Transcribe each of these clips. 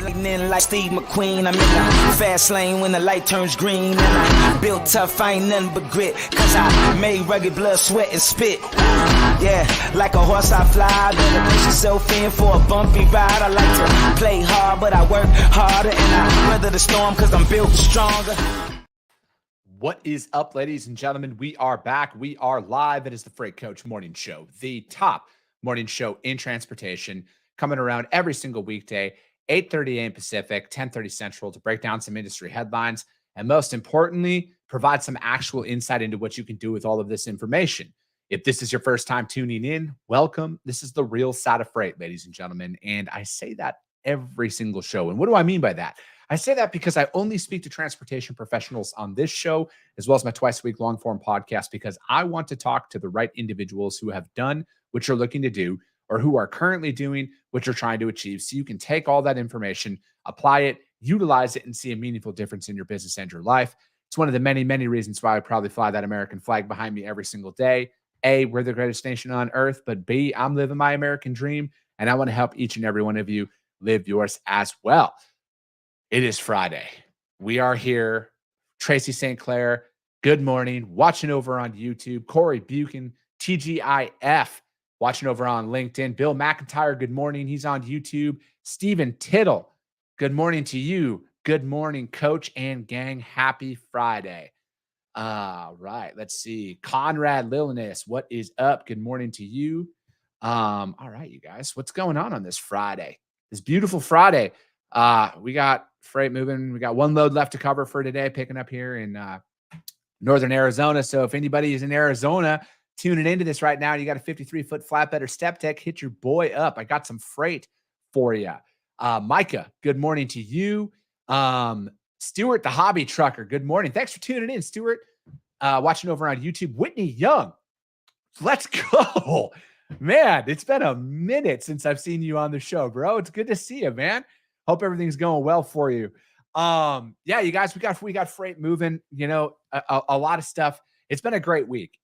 Lightning like Steve McQueen. I'm in the fast lane when the light turns green. And I built tough, I ain't nothing but grit. Cause I made rugged blood, sweat, and spit. Yeah, like a horse I fly. Better push yourself in for a bumpy ride. I like to play hard, but I work harder. And I weather the storm cause I'm built stronger. What is up, ladies and gentlemen? We are back. We are live. It is the Freight Coach Morning Show, the top morning show in transportation, coming around every single weekday, 8:30 a.m. Pacific, 10:30 Central, to break down some industry headlines and, most importantly, provide some actual insight into what you can do with all of this information. If this is your first time tuning in, welcome. This is the real side of freight, ladies and gentlemen, and I say that every single show. And what do I mean by that? I say that because I only speak to transportation professionals on this show, as well as my twice-a-week long-form podcast, because I want to talk to the right individuals who have done what you're looking to do or who are currently doing what you're trying to achieve, so you can take all that information, apply it, utilize it, and see a meaningful difference in your business and your life. It's one of the many, many reasons why I proudly fly that American flag behind me every single day. A, we're the greatest nation on earth, but B, I'm living my American dream, and I want to help each and every one of you live yours as well. It is Friday. We are here. Tracy St. Clair, good morning. Watching over on YouTube. Corey Buchan, TGIF, watching over on LinkedIn. Bill McIntyre, good morning. He's on YouTube. Stephen Tittle, good morning to you. Good morning, coach and gang. Happy Friday. All right, let's see. Conrad Lilinas, what is up? Good morning to you. All right, you guys, what's going on this Friday? This beautiful Friday. We got freight moving. We got one load left to cover for today, picking up here in northern Arizona. So if anybody is in Arizona tuning into this right now, you got a 53-foot flatbed or step deck, hit your boy up. I got some freight for you. Micah, good morning to you. Stuart, the hobby trucker, good morning. Thanks for tuning in, Stuart. Watching over on YouTube. Whitney Young, let's go. Man, it's been a minute since I've seen you on the show, bro. It's good to see you, man. Hope everything's going well for you. Yeah, you guys, we got freight moving, a lot of stuff. It's been a great week,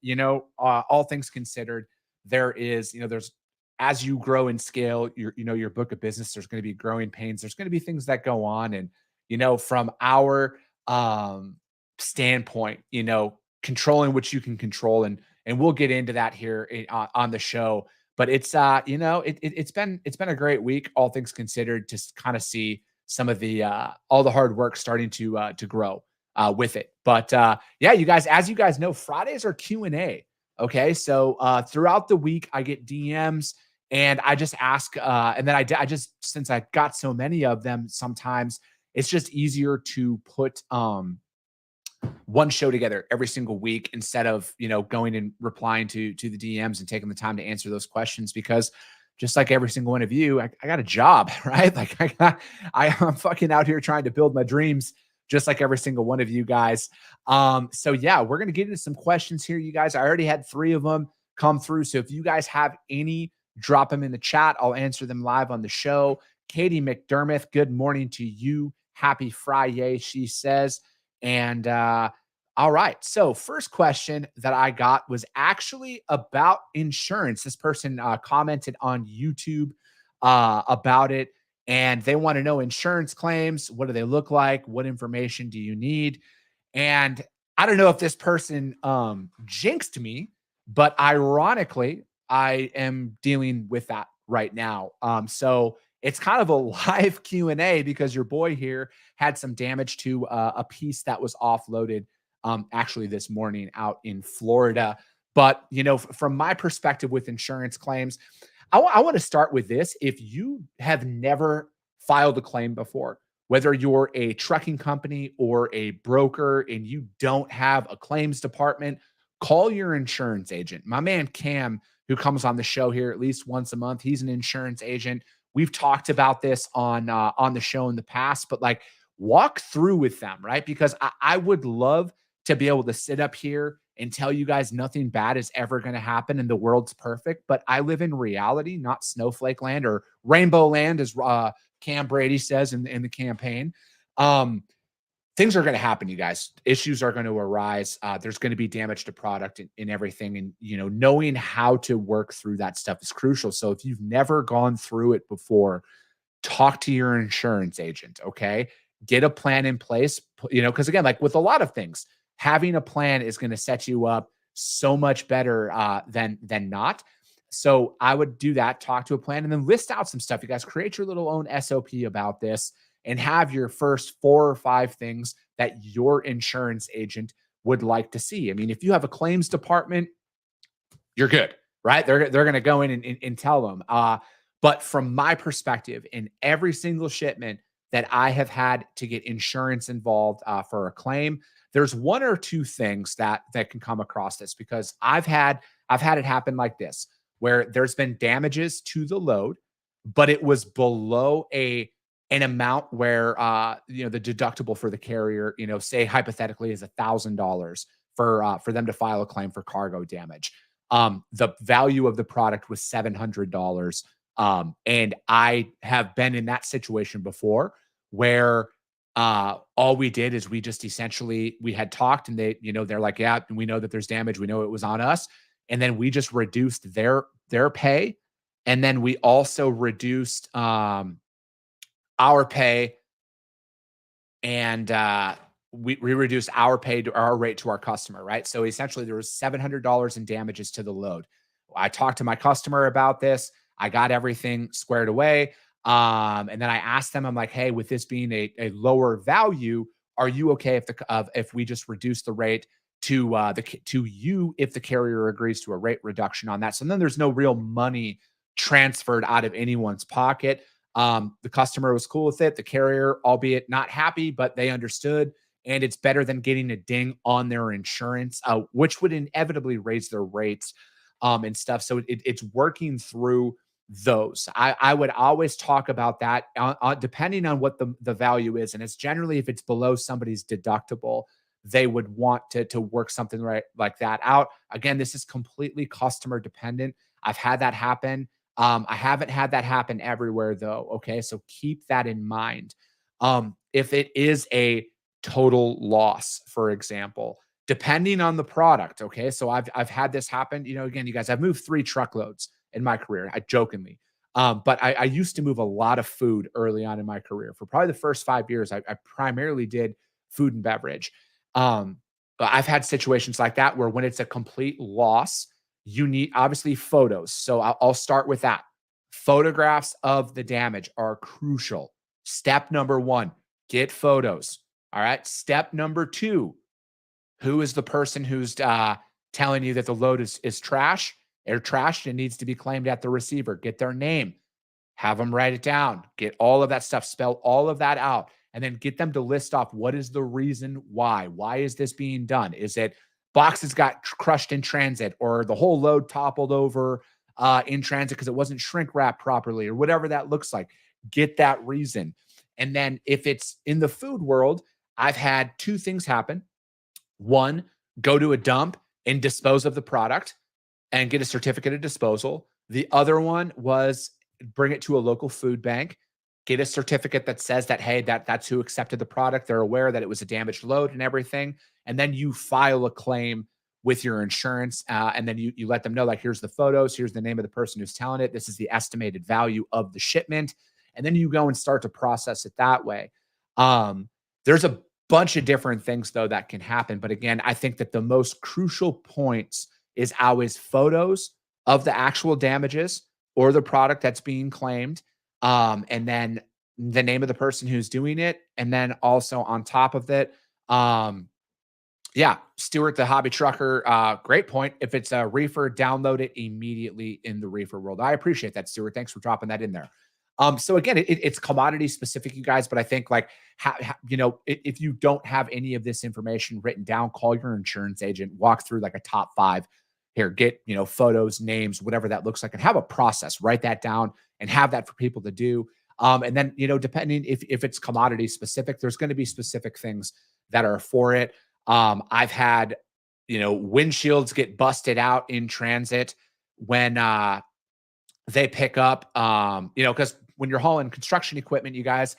all things considered. There's, as you grow and scale your book of business, there's going to be growing pains. There's going to be things that go on. And, from our standpoint, controlling what you can control, and we'll get into that here on the show. But it's it's been a great week, all things considered, to kind of see some of the all the hard work starting to grow with it. But yeah, you guys, as you guys know, Fridays are Q&A. Okay, so throughout the week I get DMs, and I just ask, and then I just, since I got so many of them, sometimes it's just easier to put one show together every single week instead of, going and replying to the DMs and taking the time to answer those questions, because just like every single one of you, I got a job, right? Like I'm fucking out here trying to build my dreams, just like every single one of you guys. So yeah, we're going to get into some questions here, you guys. I already had 3 of them come through. So if you guys have any, drop them in the chat. I'll answer them live on the show. Katie McDermott, good morning to you. Happy Friday, she says. And all right, so first question that I got was actually about insurance. This person commented on YouTube about it, and they want to know insurance claims. What do they look like? What information do you need? And I don't know if this person jinxed me, but ironically, I am dealing with that right now. So it's kind of a live Q&A, because your boy here had some damage to a piece that was offloaded actually this morning out in Florida. But, from my perspective with insurance claims, I want to start with this. If you have never filed a claim before, whether you're a trucking company or a broker and you don't have a claims department, call your insurance agent. My man Cam, who comes on the show here at least once a month, he's an insurance agent. We've talked about this on the show in the past, but walk through with them, right? Because I would love to be able to sit up here and tell you guys nothing bad is ever going to happen and the world's perfect. But I live in reality, not snowflake land or rainbow land, as Cam Brady says in the campaign. Things are going to happen, you guys. Issues are going to arise. There's going to be damage to product and everything. And, knowing how to work through that stuff is crucial. So if you've never gone through it before, talk to your insurance agent. Okay. Get a plan in place, because again, like with a lot of things, having a plan is going to set you up so much better than not. So I would do that, talk to a plan, and then list out some stuff. You guys create your little own SOP about this and have your first 4 or 5 things that your insurance agent would like to see. I mean, if you have a claims department, you're good, right? They're going to go in and tell them. But from my perspective, in every single shipment that I have had to get insurance involved for a claim, there's 1 or 2 things that can come across this, because I've had it happen like this, where there's been damages to the load, but it was below an amount where the deductible for the carrier, say hypothetically is $1,000 for them to file a claim for cargo damage. The value of the product was $700. And I have been in that situation before where all we did is we just essentially, we had talked and they're like, yeah, we know that there's damage. We know it was on us. And then we just reduced their pay. And then we also reduced our pay, and we reduced our pay to our rate to our customer, right? So essentially there was $700 in damages to the load. I talked to my customer about this. I got everything squared away. And then I asked them, I'm like, hey, with this being a lower value, are you okay if we just reduce the rate to you if the carrier agrees to a rate reduction on that? So then there's no real money transferred out of anyone's pocket. The customer was cool with it. The carrier, albeit not happy, but they understood. And it's better than getting a ding on their insurance, which would inevitably raise their rates and stuff. So it's working through those. I would always talk about that depending on what the value is. And it's generally, if it's below somebody's deductible, they would want to work something right like that out. Again, this is completely customer dependent. I've had that happen. I haven't had that happen everywhere though. Okay. So keep that in mind. If it is a total loss, for example, depending on the product. Okay. So I've had this happen, again, you guys, I've moved 3 truckloads in my career. I jokingly, but I used to move a lot of food early on in my career. For probably the first 5 years, I primarily did food and beverage. But I've had situations like that where when it's a complete loss, you need obviously photos. So I'll start with that. Photographs of the damage are crucial. Step number 1, get photos. All right. Step number 2, who is the person who's telling you that the load is trash or trashed and needs to be claimed at the receiver? Get their name, have them write it down, get all of that stuff, spell all of that out, and then get them to list off what is the reason why. Why is this being done? Is it boxes got crushed in transit, or the whole load toppled over in transit because it wasn't shrink wrapped properly, or whatever that looks like? Get that reason. And then if it's in the food world, I've had 2 things happen. 1, go to a dump and dispose of the product and get a certificate of disposal. The other one was bring it to a local food bank, get a certificate that says that, hey, that's who accepted the product. They're aware that it was a damaged load and everything. And then you file a claim with your insurance. And then you let them know, like, here's the photos, here's the name of the person who's telling it, this is the estimated value of the shipment. And then you go and start to process it that way. There's a bunch of different things though that can happen. But again, I think that the most crucial points is always photos of the actual damages or the product that's being claimed. And then the name of the person who's doing it. And then also on top of it, Stuart, the hobby trucker, great point. If it's a reefer, download it immediately in the reefer world. I appreciate that, Stuart. Thanks for dropping that in there. So again, it's commodity specific, you guys, but I think like, if you don't have any of this information written down, call your insurance agent, walk through like a top 5 here, get, photos, names, whatever that looks like, and have a process, write that down and have that for people to do. And then, depending if it's commodity specific, there's going to be specific things that are for it. I've had, windshields get busted out in transit when, they pick up, because when you're hauling construction equipment, you guys,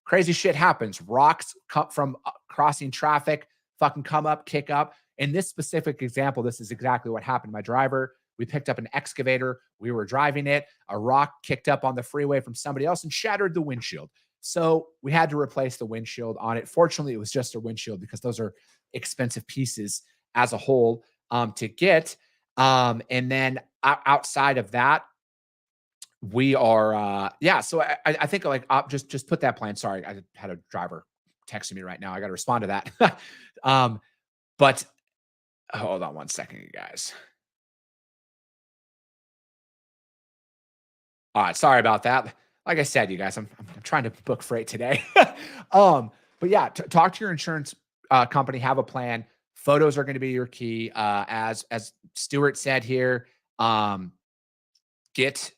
crazy shit happens. Rocks come from crossing traffic, fucking come up, kick up. In this specific example, this is exactly what happened. My driver We picked up an excavator. We were driving it. A rock kicked up on the freeway from somebody else and shattered the windshield. So we had to replace the windshield on it. Fortunately, it was just a windshield because those are expensive pieces as a whole to get. And then outside of that, we are so I think like just put that plan. Sorry, I had a driver texting me right now. I got to respond to that. But hold on one second, you guys. All right, sorry about that. Like I said, you guys, I'm trying to book freight today. But yeah, talk to your insurance company, have a plan. Photos are going to be your key. As Stuart said here, get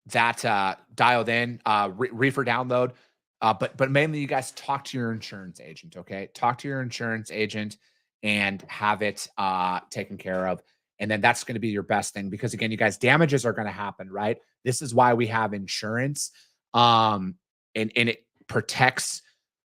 that dialed in, reefer download. But mainly, you guys talk to your insurance agent. Okay, talk to your insurance agent and have it taken care of. And then that's going to be your best thing because again, you guys, damages are going to happen, right? This is why we have insurance, and it protects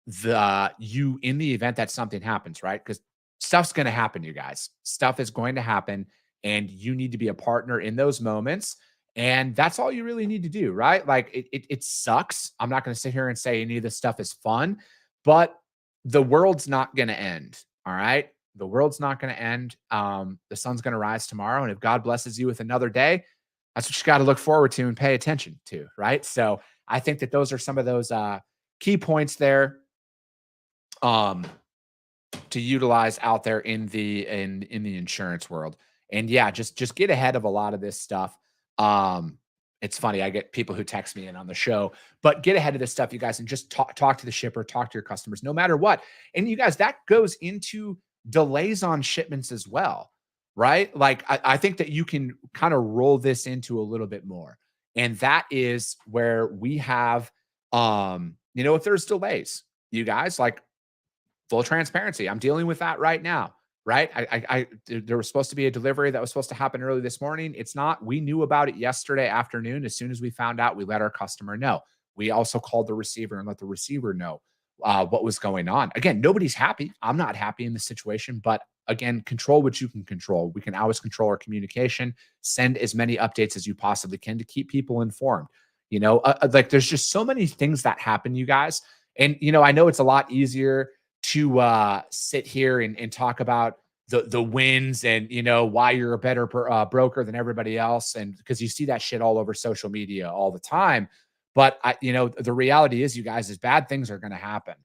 the you in the event that something happens, right? Because stuff's going to happen, you guys. Stuff is going to happen, and you need to be a partner in those moments. And that's all you really need to do, right? Like it sucks. I'm not going to sit here and say any of this stuff is fun, but the world's not going to end. All right. The world's not going to end. The sun's going to rise tomorrow. And if God blesses you with another day, that's what you got to look forward to and pay attention to. Right. So I think that those are some of those key points there to utilize out there in the insurance world. And yeah, just get ahead of a lot of this stuff. It's funny, I get people who text me in on the show, but get ahead of this stuff, you guys, and just talk to the shipper, talk to your customers, no matter what. And you guys, that goes into delays on shipments as well, right? Like I think that you can kind of roll this into a little bit more. And that is where we have if there's delays, you guys, like full transparency. I'm dealing with that right now, right? There was supposed to be a delivery that was supposed to happen early this morning. It's not. We knew about it yesterday afternoon. As soon as we found out, we let our customer know. We also called the receiver and let the receiver know what was going on. Again, nobody's happy. I'm not happy in the situation, but again, control what you can control. We can always control our communication. Send as many updates as you possibly can to keep people informed. Like there's just so many things that happen, you guys. And I know it's a lot easier to sit here and talk about the wins and why you're a better broker than everybody else, and because you see that shit all over social media all the time. But the reality is, you guys, is bad things are going to happen.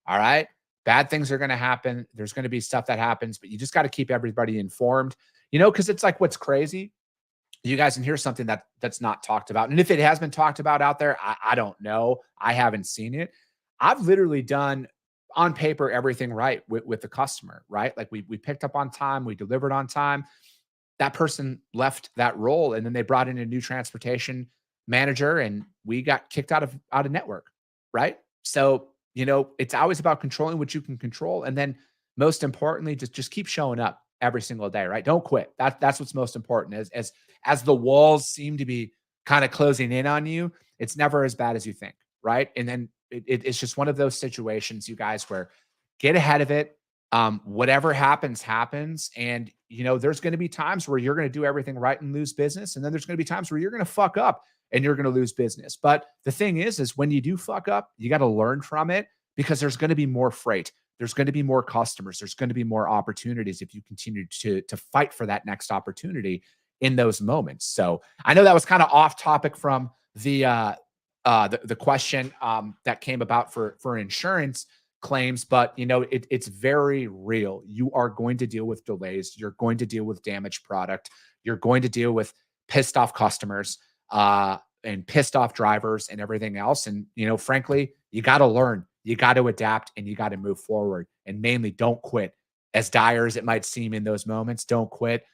All right, bad things are going to happen. There's going to be stuff that happens, but you just got to keep everybody informed. Because it's like what's crazy, you guys, and here's something that's not talked about. And if it has been talked about out there, I don't know. I haven't seen it. I've literally done on paper everything right with the customer, right? Like we picked up on time, we delivered on time. That person left that role, and then they brought in a new transportation manager, and we got kicked out of network, right? So it's always about controlling what you can control, and then most importantly, just keep showing up every single day, right? Don't quit. That's what's most important. As the walls seem to be kind of closing in on you, it's never as bad as you think, right? And then it's just one of those situations, you guys, where get ahead of it. Whatever happens, happens. And, there's going to be times where you're going to do everything right and lose business. And then there's going to be times where you're going to fuck up and you're going to lose business. But the thing is when you do fuck up, you got to learn from it, because there's going to be more freight. There's going to be more customers. There's going to be more opportunities if you continue to fight for that next opportunity in those moments. So I know that was kind of off topic from the question that came about for insurance claims, but it's very real. You are going to deal with delays. You're going to deal with damaged product. You're going to deal with pissed off customers and pissed off drivers and everything else. And frankly, you got to learn. You got to adapt, and you got to move forward. And mainly, don't quit. As dire as it might seem in those moments, don't quit.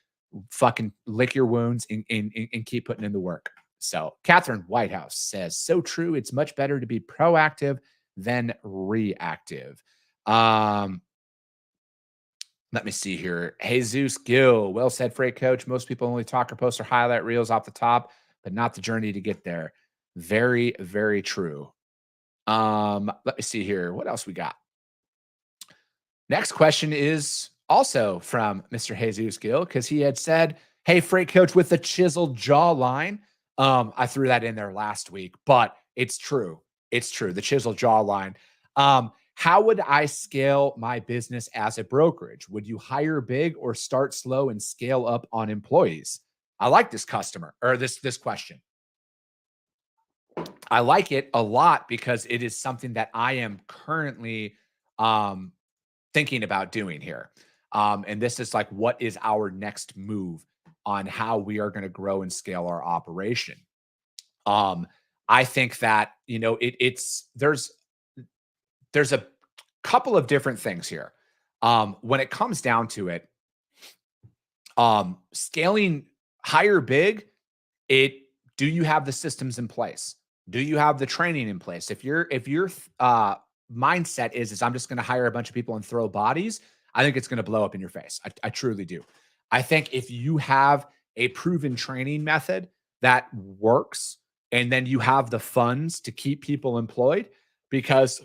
Fucking lick your wounds and keep putting in the work. So Catherine Whitehouse says, so true. It's much better to be proactive than reactive. Let me see here. Jesus Gill, well said, Freight Coach. Most people only talk or post or highlight reels off the top, but not the journey to get there. Very, very true. Let me see here. What else we got? Next question is also from Mr. Jesus Gill, because he had said, Hey, Freight Coach with the chiseled jawline. I threw that in there last week, but it's true. It's true. The chiseled jawline. How would I scale my business as a brokerage? Would you hire big or start slow and scale up on employees? I like this customer or this question. I like it a lot because it is something that I am currently um, thinking about doing here. And this is like, what is our next move on how we are going to grow and scale our operation? Um, I think that, it's there's a couple of different things here. When it comes down to it, scaling higher big, it do you have the systems in place? Do you have the training in place? If your mindset is I'm just going to hire a bunch of people and throw bodies, I think it's going to blow up in your face. I truly do. I think if you have a proven training method that works, and then you have the funds to keep people employed, because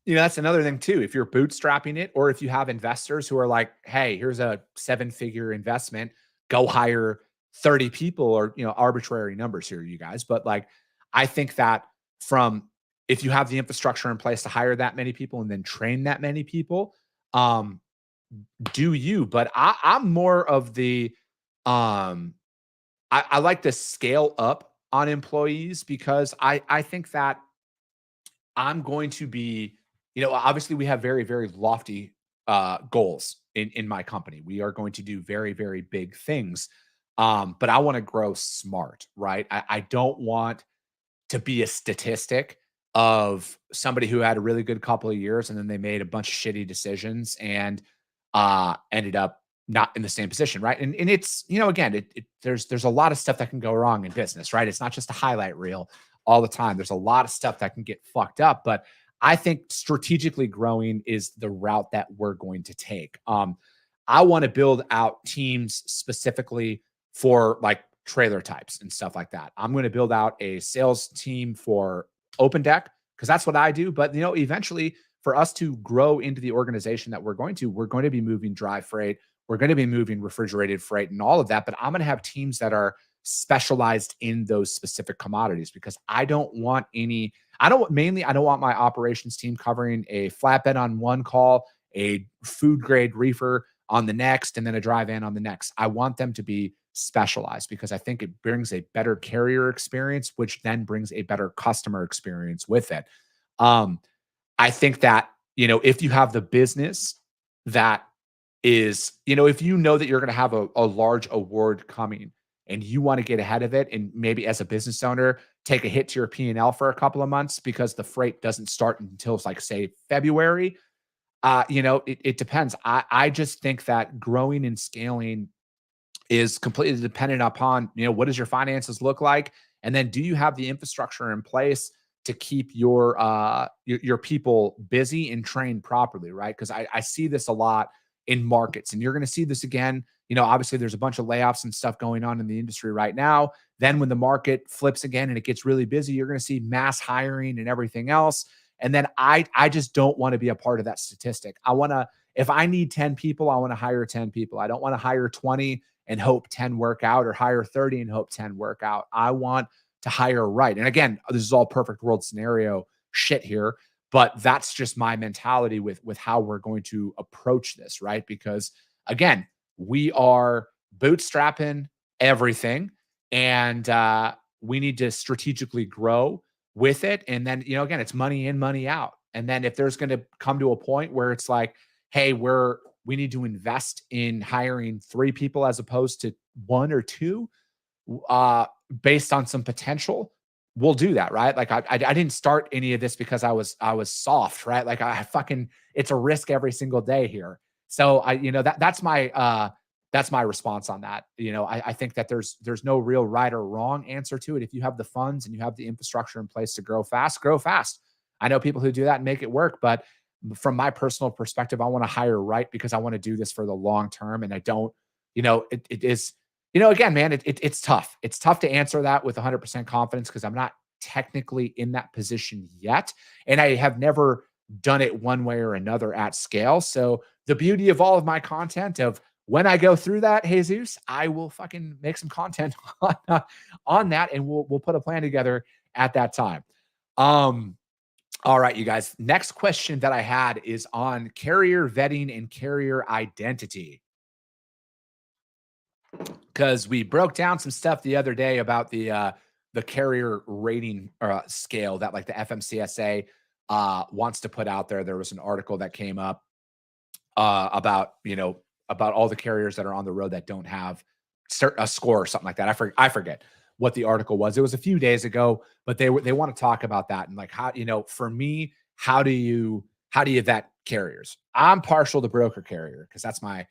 that's another thing too. If you're bootstrapping it, or if you have investors who are like, hey, here's a 7-figure investment, go hire 30 people, or, arbitrary numbers here, you guys. But like, I think that if you have the infrastructure in place to hire that many people and then train that many people, um, do you, but I'm more of um, I like to scale up on employees, because I think that I'm going to be, obviously we have very, very lofty goals in my company. We are going to do very, very big things. But I want to grow smart, right? I don't want to be a statistic of somebody who had a really good couple of years and then they made a bunch of shitty decisions and ended up not in the same position, right? And it's, again, there's a lot of stuff that can go wrong in business, right? It's not just a highlight reel all the time. There's a lot of stuff that can get fucked up, but I think strategically growing is the route that we're going to take. I want to build out teams specifically for like trailer types and stuff like that. I'm going to build out a sales team for open deck, because that's what I do. But eventually, for us to grow into the organization that we're going to be moving dry freight. We're going to be moving refrigerated freight and all of that. But I'm going to have teams that are specialized in those specific commodities, because I don't want my operations team covering a flatbed on one call, a food grade reefer on the next, and then a dry van on the next. I want them to be specialized, because I think it brings a better carrier experience, which then brings a better customer experience with it. I think that, if you have the business that is, if you know that you're going to have a large award coming and you want to get ahead of it, and maybe as a business owner, take a hit to your P&L for a couple of months because the freight doesn't start until, like, say, February. It depends. I just think that growing and scaling is completely dependent upon, what does your finances look like? And then do you have the infrastructure in place to keep your people busy and trained properly, right? Because I see this a lot in markets, and you're going to see this again. Obviously there's a bunch of layoffs and stuff going on in the industry right now. Then when the market flips again and it gets really busy, you're going to see mass hiring and everything else. And then I just don't want to be a part of that statistic. If I need 10 people, I want to hire 10 people. I don't want to hire 20 and hope 10 work out, or hire 30 and hope 10 work out. I want to hire right. And again, this is all perfect world scenario shit here, but that's just my mentality with how we're going to approach this, right? Because again, we are bootstrapping everything, and we need to strategically grow with it. And then, again, it's money in, money out. And then if there's going to come to a point where it's like, hey, we need to invest in hiring 3 people as opposed to 1 or 2, based on some potential, we'll do that, right? Like I didn't start any of this because I was soft, right? Like it's a risk every single day here. So that's my response on that. I think that there's no real right or wrong answer to it. If you have the funds and you have the infrastructure in place to grow fast, grow fast. I know people who do that and make it work, but from my personal perspective, I want to hire right, because I want to do this for the long term. And I don't, it is, again, man, it's tough. It's tough to answer that with 100% confidence, because I'm not technically in that position yet. And I have never done it one way or another at scale. So the beauty of all of my content, of when I go through that, Jesus, I will fucking make some content on that, and we'll put a plan together at that time. All right, you guys. Next question that I had is on carrier vetting and carrier identity. Because we broke down some stuff the other day about the carrier rating scale that like the FMCSA wants to put out there. There was an article that came up about about all the carriers that are on the road that don't have a score or something like that. I forget what the article was. It was a few days ago, but they want to talk about that and like how for me, how do you vet carriers? I'm partial to broker carrier because that's my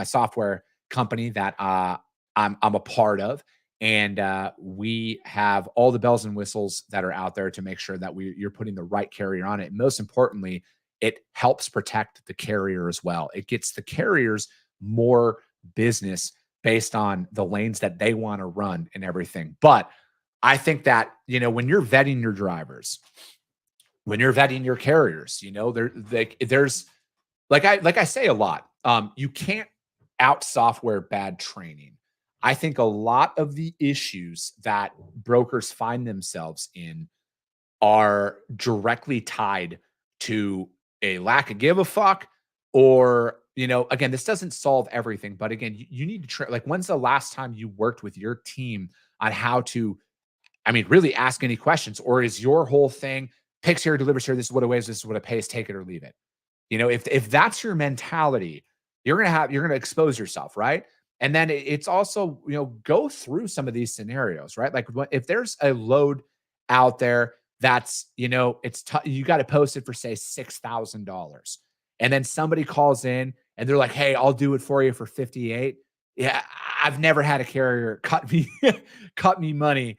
software company that I'm a part of. And we have all the bells and whistles that are out there to make sure that you're putting the right carrier on it. And most importantly, it helps protect the carrier as well. It gets the carriers more business based on the lanes that they want to run and everything. But I think that, when you're vetting your drivers, when you're vetting your carriers, there's like I say a lot, you can't out software bad training. I think a lot of the issues that brokers find themselves in are directly tied to a lack of give a fuck, or, again, this doesn't solve everything, but again, you need to like, when's the last time you worked with your team on how to, really ask any questions? Or is your whole thing picks here, delivers here, this is what it weighs, this is what it pays, take it or leave it? If that's your mentality, you're going to expose yourself, right? And then it's also, go through some of these scenarios, right? Like if there's a load out there that's, it's you got to post it for say $6,000, and then somebody calls in and they're like, "Hey, I'll do it for you for 58." Yeah, I've never had a carrier cut me money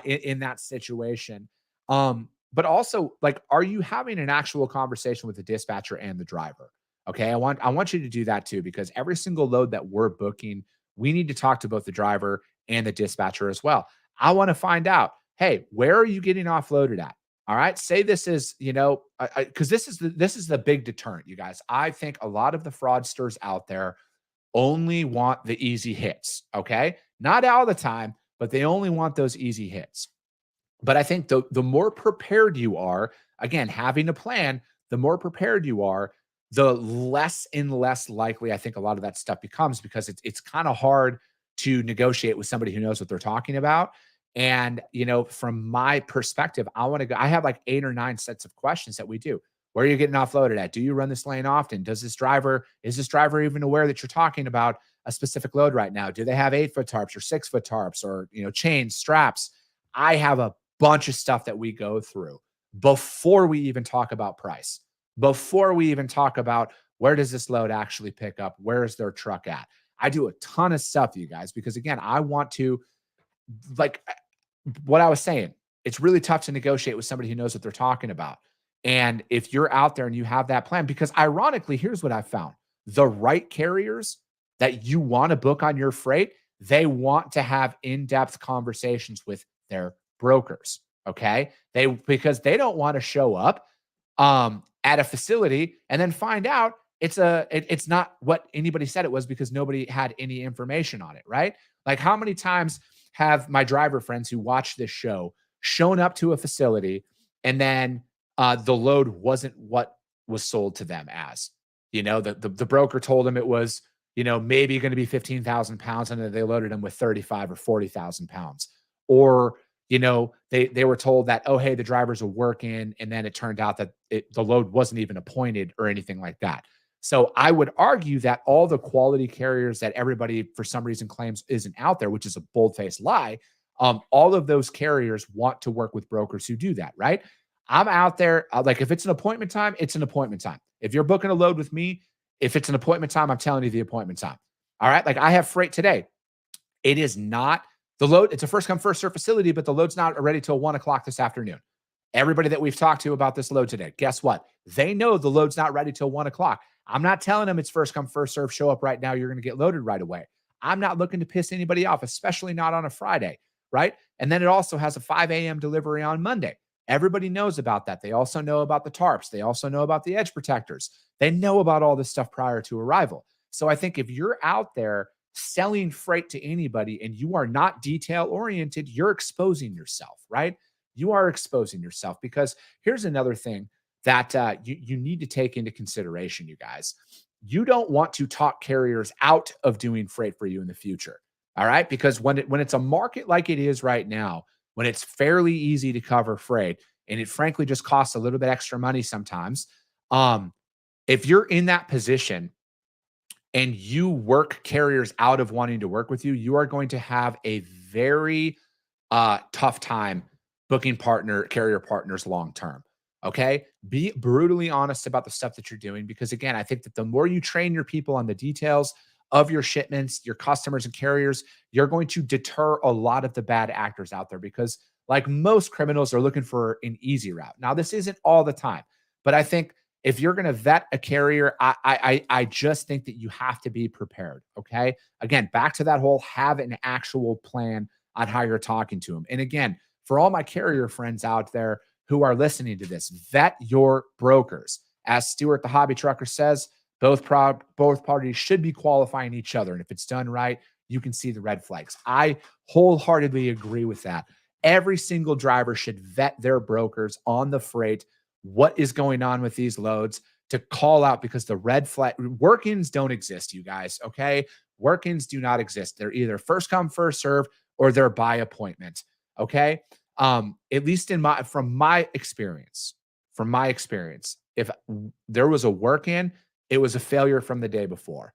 in that situation. But also, like, are you having an actual conversation with the dispatcher and the driver? Okay, I want you to do that too, because every single load that we're booking, we need to talk to both the driver and the dispatcher as well. I want to find out, hey, where are you getting offloaded at? All right, say this is, because this is the big deterrent, you guys. I think a lot of the fraudsters out there only want the easy hits. Okay, not all the time, but they only want those easy hits. But I think the more prepared you are, again, having a plan, the more prepared you are, the less and less likely I think a lot of that stuff becomes, because it's kind of hard to negotiate with somebody who knows what they're talking about. And, from my perspective, I have like 8 or 9 sets of questions that we do. Where are you getting offloaded at? Do you run this lane often? Is this driver even aware that you're talking about a specific load right now? Do they have 8-foot tarps or 6-foot tarps or, chains, straps? I have a bunch of stuff that we go through before we even talk about price, before we even talk about where does this load actually pick up? Where is their truck at? I do a ton of stuff, you guys, because again, I want to, like what I was saying, it's really tough to negotiate with somebody who knows what they're talking about. And if you're out there and you have that plan, because ironically, here's what I found: the right carriers that you want to book on your freight, they want to have in-depth conversations with their brokers. Okay. Because they don't want to show up at a facility and then find out it's not what anybody said it was, because nobody had any information on it. Right. Like, how many times have my driver friends who watch this show shown up to a facility and then the load wasn't what was sold to them as, the broker told them it was, maybe going to be 15,000 pounds, and then they loaded them with 35 or 40,000 pounds. Or, they were told that, oh, hey, the drivers will work in, and then it turned out that the load wasn't even appointed or anything like that. So I would argue that all the quality carriers that everybody for some reason claims isn't out there, which is a bold-faced lie, all of those carriers want to work with brokers who do that, right? I'm out there, like, if it's an appointment time, it's an appointment time. If you're booking a load with me, if it's an appointment time, I'm telling you the appointment time. All right. Like, I have freight today. It is not the load. It's a first come, first serve facility, but the load's not ready till 1 o'clock this afternoon. Everybody that we've talked to about this load today, guess what? They know the load's not ready till 1 o'clock. I'm not telling them it's first come, first serve. Show up right now, you're going to get loaded right away. I'm not looking to piss anybody off, especially not on a Friday, right? And then it also has a 5 a.m. delivery on Monday. Everybody knows about that. They also know about the tarps. They also know about the edge protectors. They know about all this stuff prior to arrival. So I think if you're out there selling freight to anybody and you are not detail oriented, you're exposing yourself, right? You are exposing yourself because here's another thing that you need to take into consideration, you guys. You don't want to talk carriers out of doing freight for you in the future. All right. Because when it's a market like it is right now, when it's fairly easy to cover freight and it frankly just costs a little bit extra money sometimes, um, if you're in that position and you work carriers out of wanting to work with you, you are going to have a very tough time booking carrier partners long term. Okay. Be brutally honest about the stuff that you're doing because, again, I think that the more you train your people on the details of your shipments, your customers and carriers, you're going to deter a lot of the bad actors out there because, like most criminals, are looking for an easy route. Now, this isn't all the time, but I think if you're going to vet a carrier, I just think that you have to be prepared. Okay. Again, back to that whole have an actual plan on how you're talking to them. And again, for all my carrier friends out there who are listening to this, vet your brokers. As Stuart, the hobby trucker, says, both parties should be qualifying each other. And if it's done right, you can see the red flags. I wholeheartedly agree with that. Every single driver should vet their brokers on the freight, what is going on with these loads, to call out, because the red flag work-ins don't exist, you guys. Okay. Work-ins do not exist. They're either first come, first serve, or they're by appointment. Okay. At least from my experience, if there was a work-in, it was a failure from the day before.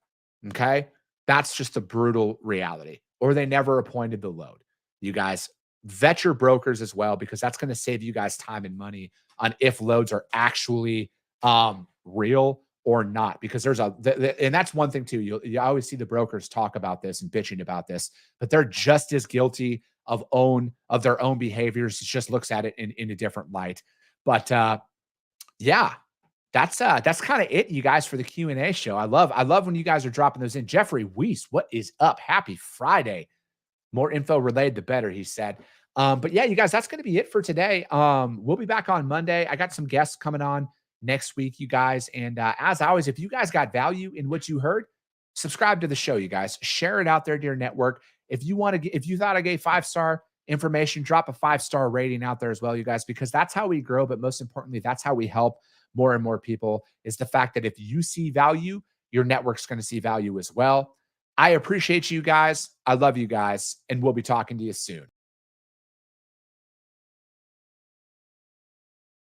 Okay. That's just a brutal reality. Or they never appointed the load. You guys vet your brokers as well, because that's going to save you guys time and money on if loads are actually real or not. Because and that's one thing too. You always see the brokers talk about this and bitching about this, but they're just as guilty of their own behaviors. It just looks at it in a different light. But yeah, that's kind of it, you guys, for the Q&A show. I love when you guys are dropping those in. Jeffrey Weiss, what is up? Happy Friday. More info relayed, the better, he said. But yeah, you guys, that's going to be it for today. We'll be back on Monday. I got some guests coming on next week, you guys. And as always, if you guys got value in what you heard, subscribe to the show, you guys. Share it out there to your network. If you thought I gave 5-star information, drop a 5-star rating out there as well, you guys, because that's how we grow. But most importantly, that's how we help more and more people, is the fact that if you see value, your network's going to see value as well. I appreciate you guys. I love you guys, and we'll be talking to you soon.